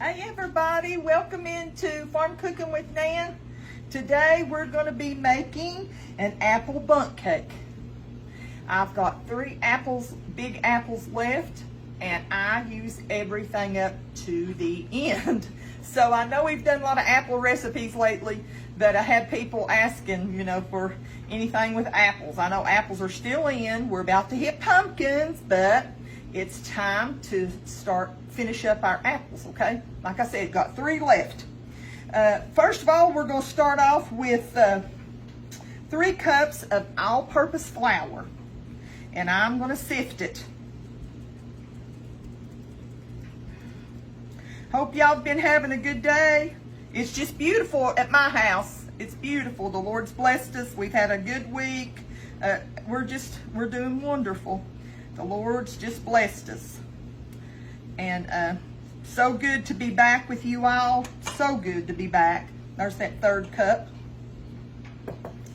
Hey everybody, welcome into Farm Cooking with Nan. Today we're going to be making an apple bundt cake. I've got 3 big apples left, and I use everything up to the end. So I know we've done a lot of apple recipes lately, but I had people asking, for anything with apples. I know apples are still in. We're about to hit pumpkins, but it's time to finish up our apples, okay? Like I said, got 3 left. First of all, we're going to start off with 3 cups of all-purpose flour, and I'm going to sift it. Hope y'all have been having a good day. It's just beautiful at my house. It's beautiful. The Lord's blessed us. We've had a good week. We're doing wonderful. The Lord's just blessed us. And so good to be back with you all. So good to be back. There's that 3rd cup.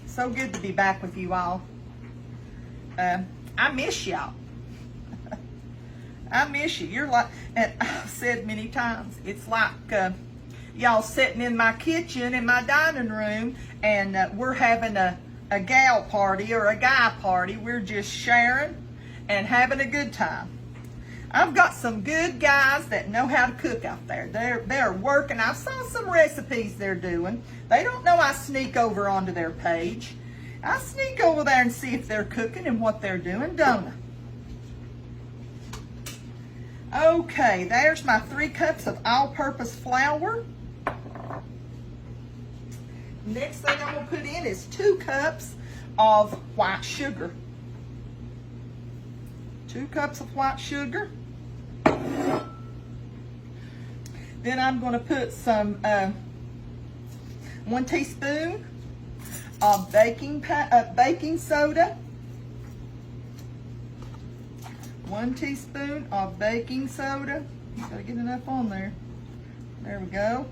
So good to be back with you all. I miss y'all. I miss you. You're like, and I've said many times, it's like y'all sitting in my kitchen, in my dining room, and we're having a gal party or a guy party. We're just sharing and having a good time. I've got some good guys that know how to cook out there. They're working. I saw some recipes they're doing. They don't know I sneak over onto their page. I sneak over there and see if they're cooking and what they're doing, don't I? Okay, there's my 3 cups of all-purpose flour. Next thing I'm going to put in is 2 cups of white sugar. 2 cups of white sugar. Then I'm going to put some 1 teaspoon of baking soda. 1 teaspoon of baking soda. Gotta get enough on there. There we go.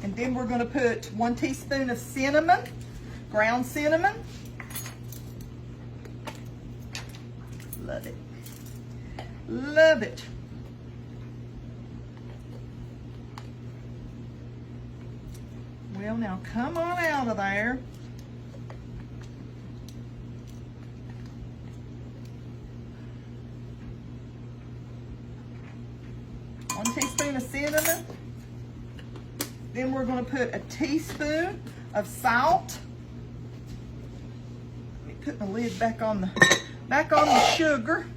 And then we're going to put 1 teaspoon of cinnamon, ground cinnamon. Love it. Love it. Well, now come on out of there. One teaspoon of cinnamon. Then we're going to put a teaspoon of salt. Let me put my lid back on the sugar.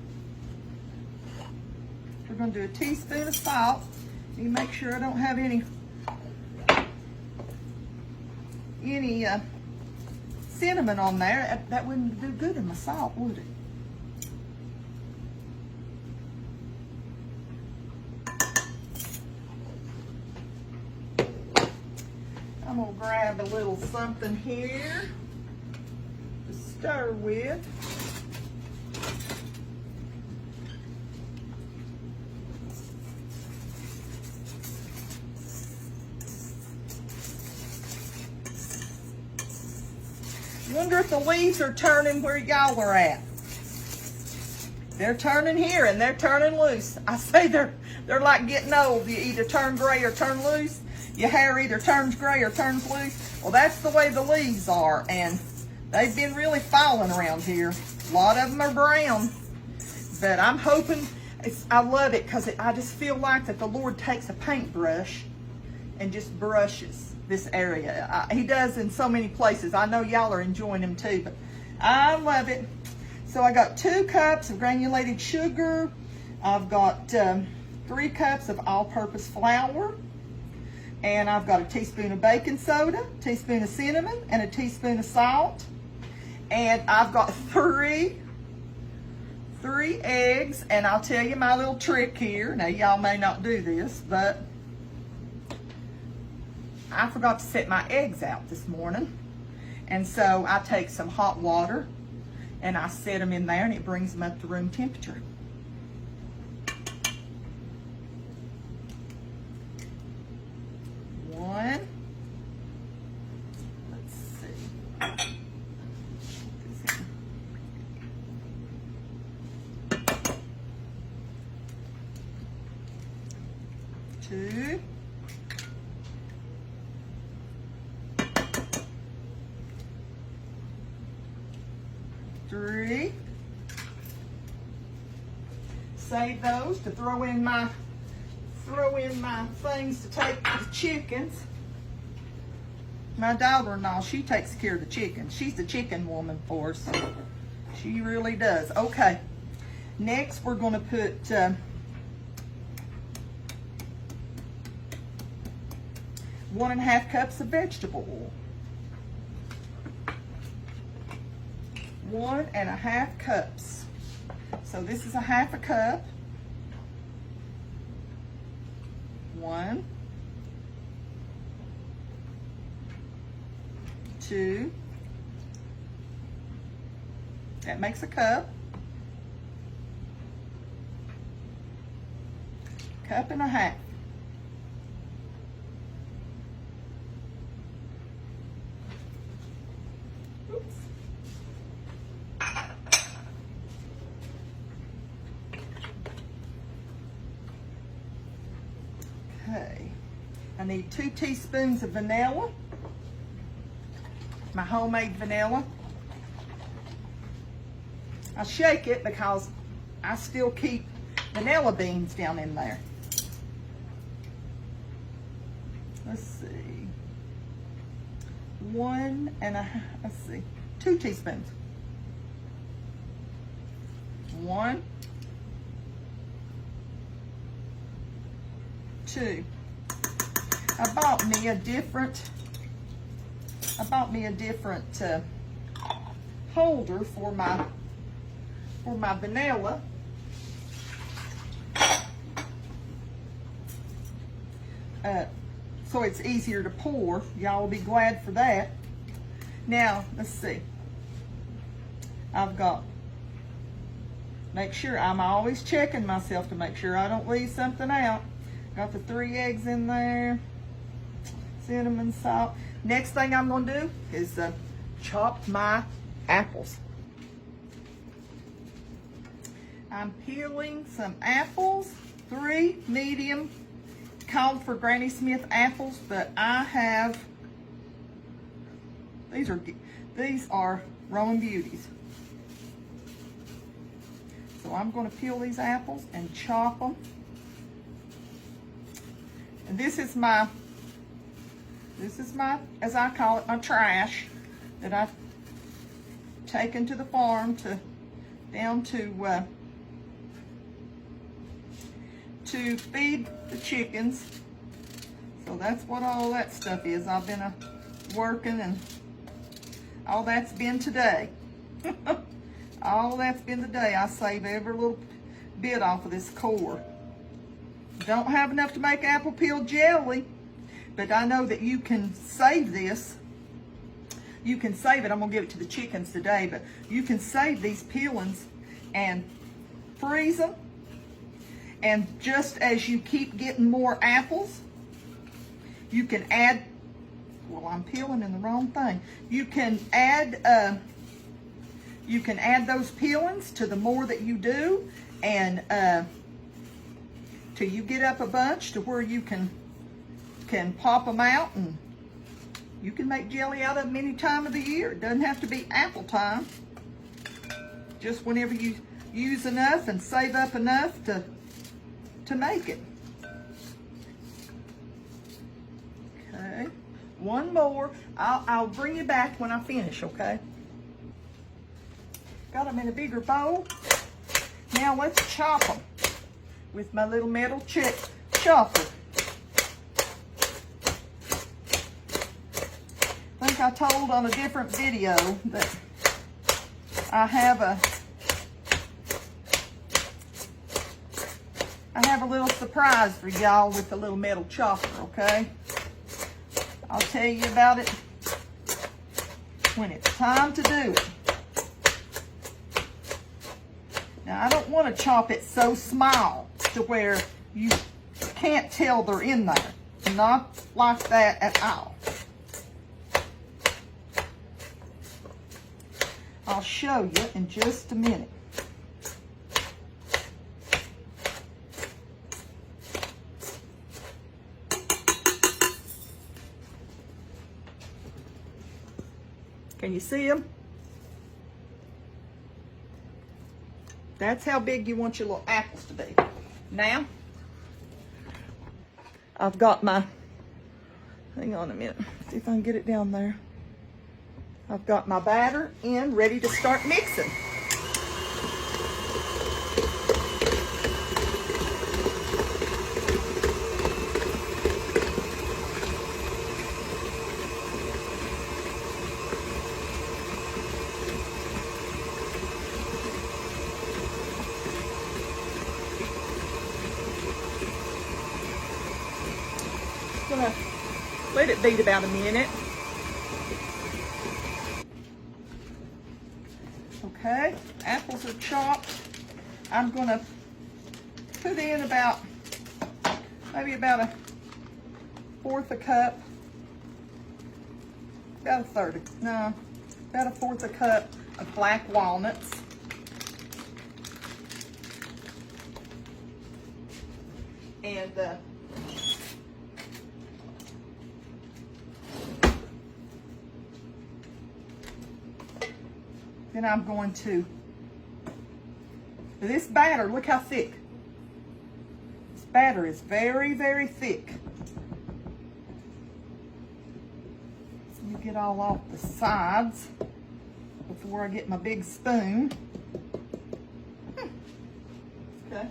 We're going to do a teaspoon of salt. Let me make sure I don't have any cinnamon on there. That wouldn't do good in my salt, would it? I'm going to grab a little something here to stir with. Wonder if the leaves are turning where y'all are at. They're turning here and they're turning loose. I say they're like getting old. You either turn gray or turn loose. Your hair either turns gray or turns loose. Well, that's the way the leaves are, and they've been really falling around here. A lot of them are brown, but I'm hoping, I love it because I just feel like that the Lord takes a paintbrush and just brushes this area. He does in so many places. I know y'all are enjoying them too, but I love it. So I got 2 cups of granulated sugar. I've got 3 cups of all-purpose flour. And I've got a teaspoon of baking soda, a teaspoon of cinnamon, and a teaspoon of salt. And I've got 3 eggs. And I'll tell you my little trick here. Now, y'all may not do this, but I forgot to set my eggs out this morning. And so I take some hot water and I set them in there, and it brings them up to room temperature. One. Let's see. 2, 3. Save those to throw in my things to take to the chickens. My daughter-in-law, she takes care of the chickens. She's the chicken woman for us. She really does. Okay. Next, we're going to put 1.5 cups of vegetable oil. 1.5 cups. So this is 1/2 cup. 1, 2. That makes a cup. 1.5 cups. Oops. Okay. I need 2 teaspoons of vanilla. My homemade vanilla. I shake it because I still keep vanilla beans down in there. Let's see. 2 teaspoons. 1, 2. I bought me a different holder for my vanilla. So it's easier to pour. Y'all will be glad for that. Now, let's see. Make sure, I'm always checking myself to make sure I don't leave something out. Got the 3 eggs in there. Cinnamon, salt. Next thing I'm going to do is chop my apples. I'm peeling some apples, 3 medium, called for Granny Smith apples, but I have, these are Rowan Beauties. So I'm going to peel these apples and chop them. And this is my, as I call it, my trash that I've taken to the farm down to feed the chickens. So that's what all that stuff is. I've been working, and all that's been today. All that's been today. I save every little bit off of this core. Don't have enough to make apple peel jelly, but I know that you can save this. You can save it. I'm gonna give it to the chickens today, but you can save these peelings and freeze them. And just as you keep getting more apples, you can add, well, I'm peeling in the wrong thing. You can add those peelings to the more that you do, and till you get up a bunch to where you can pop them out, and you can make jelly out of them any time of the year. It doesn't have to be apple time. Just whenever you use enough and save up enough to make it. Okay, one more. I'll bring you back when I finish, okay? Got them in a bigger bowl. Now let's chop them with my little metal chopper. I think I told on a different video that I have a little surprise for y'all with the little metal chopper, okay? I'll tell you about it when it's time to do it. Now, I don't want to chop it so small to where you can't tell they're in there. Not like that at all. I'll show you in just a minute. Can you see them? That's how big you want your little apples to be. Now, I've got my, hang on a minute, see if I can get it down there. I've got my batter in, ready to start mixing. Gonna let it beat about a minute. Okay, apples are chopped. I'm gonna put in about, maybe about a fourth a cup, about a third, no, about a fourth a cup of black walnuts. And then I'm going to, this batter, look how thick. This batter is very, very thick. So you get all off the sides before I get my big spoon. Okay.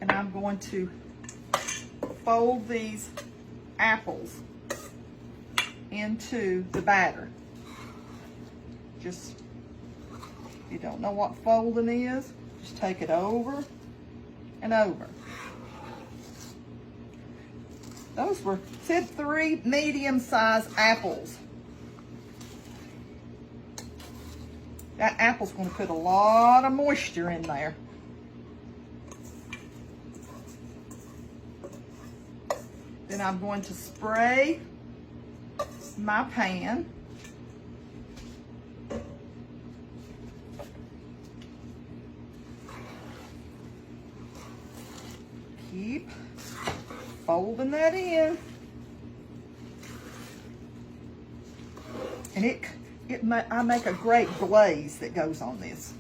And I'm going to fold these apples into the batter. Just, if you don't know what folding is, just take it over and over. Those were, said 3 medium-sized apples. That apple's going to put a lot of moisture in there. Then I'm going to spray my pan. Keep folding that in. And I make a great glaze that goes on this.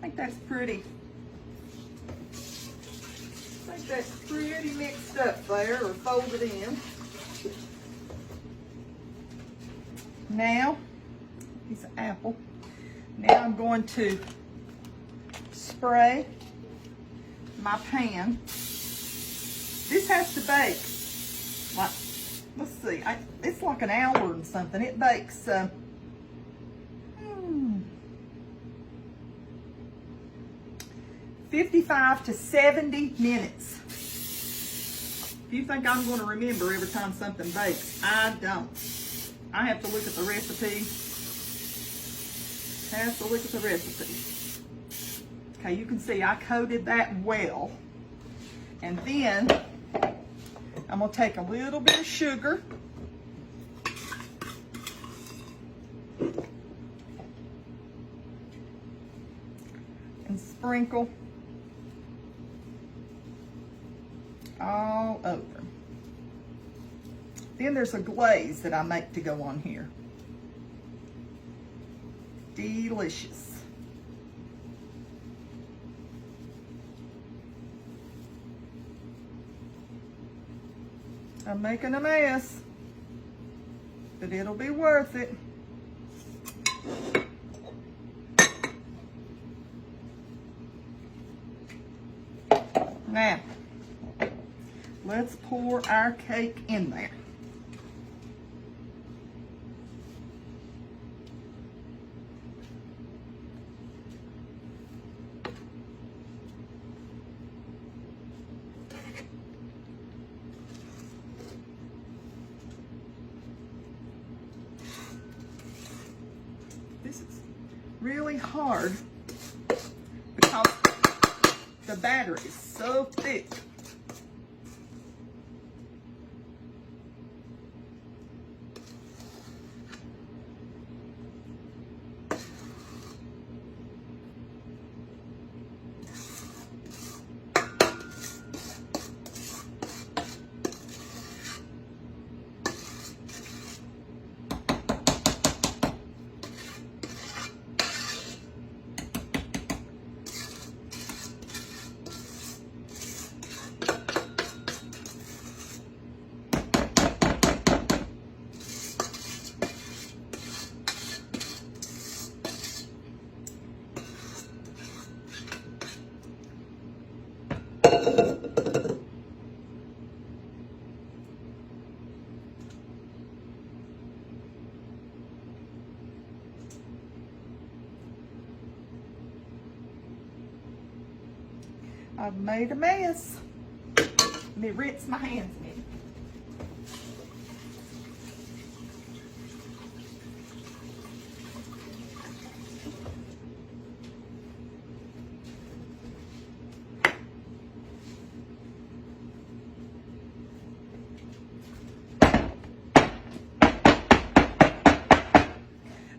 I think that's pretty. I think that's pretty mixed up there, or folded in. Now, piece of apple. Now I'm going to spray my pan. This has to bake, like, let's see, it's like an hour and something. It bakes 55 to 70 minutes. If you think I'm going to remember every time something bakes, I don't. I have to look at the recipe. Okay, you can see I coated that well. And then I'm going to take a little bit of sugar. And sprinkle all over. Then there's a glaze that I make to go on here. Delicious. I'm making a mess, but it'll be worth it. Now, let's pour our cake in there. This is really hard because the batter is so thick. I've made a mess. Let me rinse my hands in it.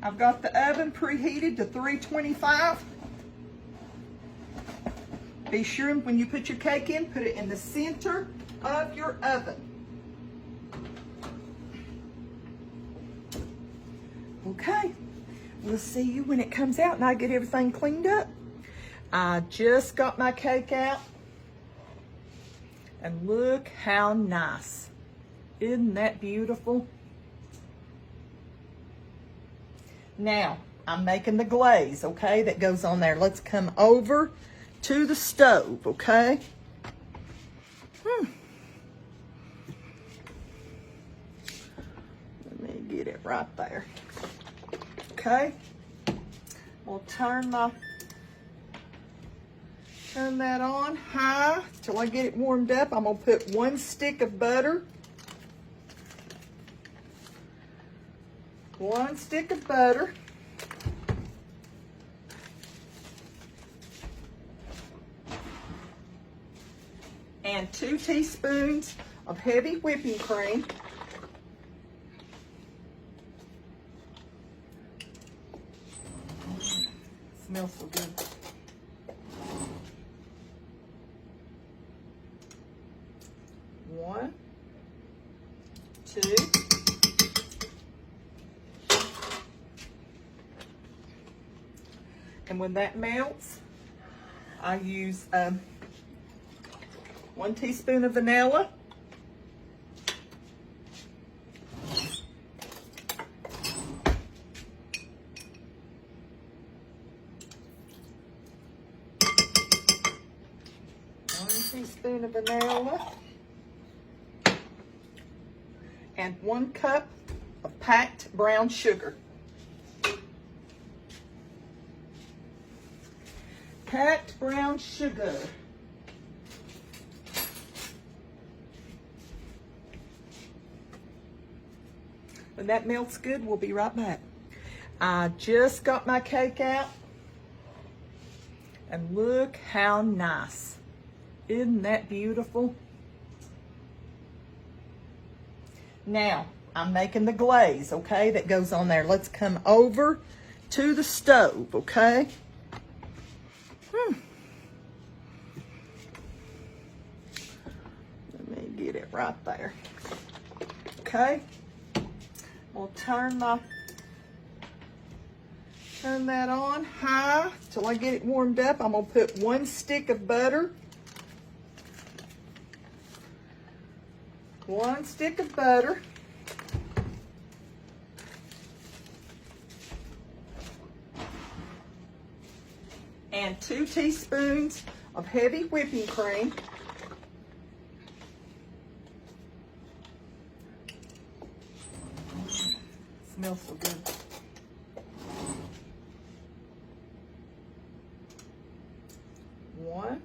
I've got the oven preheated to 325. Be sure when you put your cake in, put it in the center of your oven. Okay, we'll see you when it comes out and I get everything cleaned up. I just got my cake out. And look how nice. Isn't that beautiful? Now, I'm making the glaze, okay, that goes on there. Let's come over to the stove, okay? Let me get it right there. Okay? We'll turn that on high till I get it warmed up. I'm gonna put 1 stick of butter. 1 stick of butter. And 2 teaspoons of heavy whipping cream. Smells so good. One, 2. And when that melts, I use 1 teaspoon of vanilla. Teaspoon of vanilla. And 1 cup of packed brown sugar. Packed brown sugar. When that melts good, we'll be right back. I just got my cake out. And look how nice. Isn't that beautiful? Now, I'm making the glaze, okay, that goes on there. Let's come over to the stove, okay? Let me get it right there. Okay? We'll turn that on high till I get it warmed up. I'm gonna put 1 stick of butter. 1 stick of butter. And 2 teaspoons of heavy whipping cream. Smells so good. One,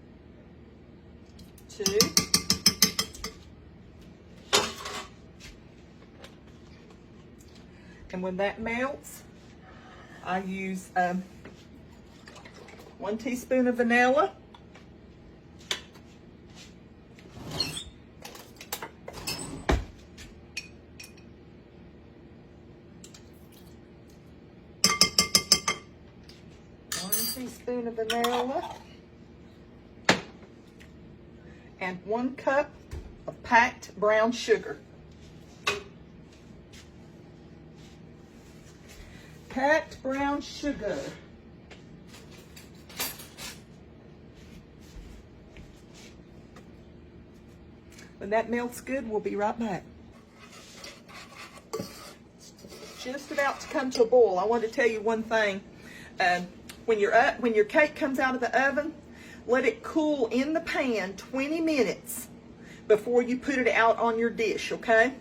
2. And when that melts, I use 1 teaspoon of vanilla. Teaspoon of vanilla. And 1 cup of packed brown sugar. Packed brown sugar. When that melts good, we'll be right back. Just about to come to a boil. I want to tell you one thing. When your cake comes out of the oven, let it cool in the pan 20 minutes before you put it out on your dish, okay?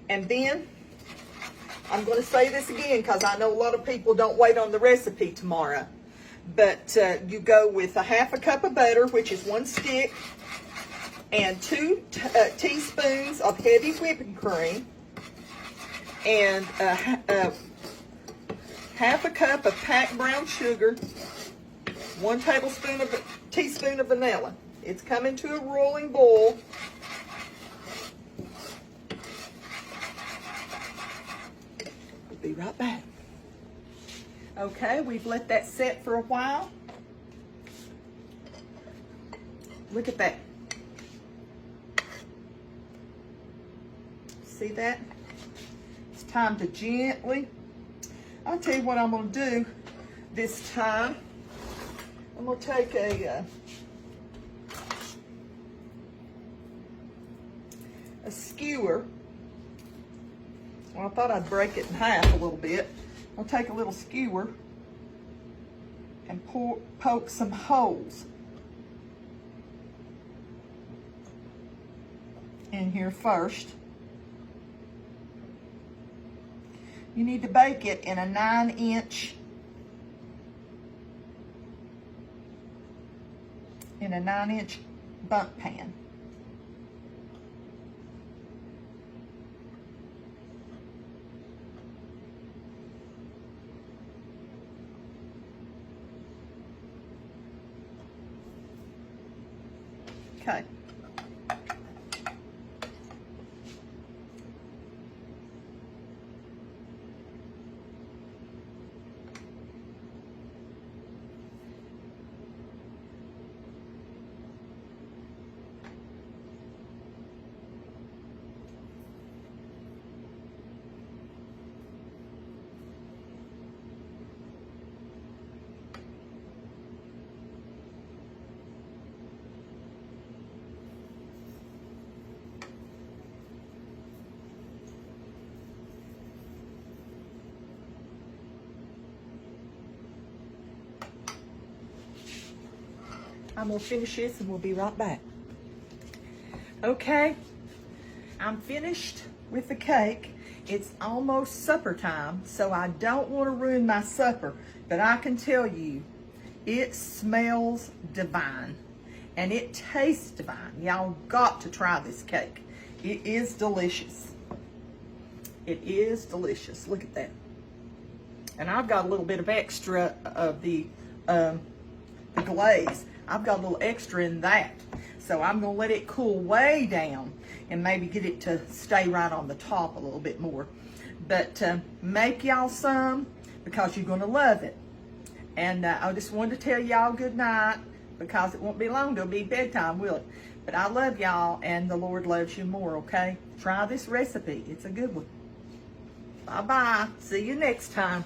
And then, I'm going to say this again because I know a lot of people don't wait on the recipe tomorrow. But you go with a half a cup of butter, which is 1 stick, and 2 teaspoons of heavy whipping cream, and half a cup of packed brown sugar, 1 teaspoon of vanilla. It's coming to a rolling boil. We'll be right back. Okay, we've let that set for a while. Look at that. See that? It's time to gently. I'll tell you what I'm going to do this time. I'm going to take a skewer. Well, I thought I'd break it in half a little bit. I'll take a little skewer and poke some holes in here first. You need to bake it in a 9-inch BUNT pan. Okay. I'm going to finish this and we'll be right back. Okay, I'm finished with the cake. It's almost supper time, so I don't want to ruin my supper, but I can tell you, it smells divine and it tastes divine. Y'all got to try this cake. It is delicious. It is delicious. Look at that. And I've got a little bit of extra of the glaze. I've got a little extra in that. So I'm going to let it cool way down and maybe get it to stay right on the top a little bit more. But make y'all some because you're going to love it. And I just wanted to tell y'all good night because it won't be long. It'll be bedtime, will it? But I love y'all and the Lord loves you more, okay? Try this recipe. It's a good one. Bye-bye. See you next time.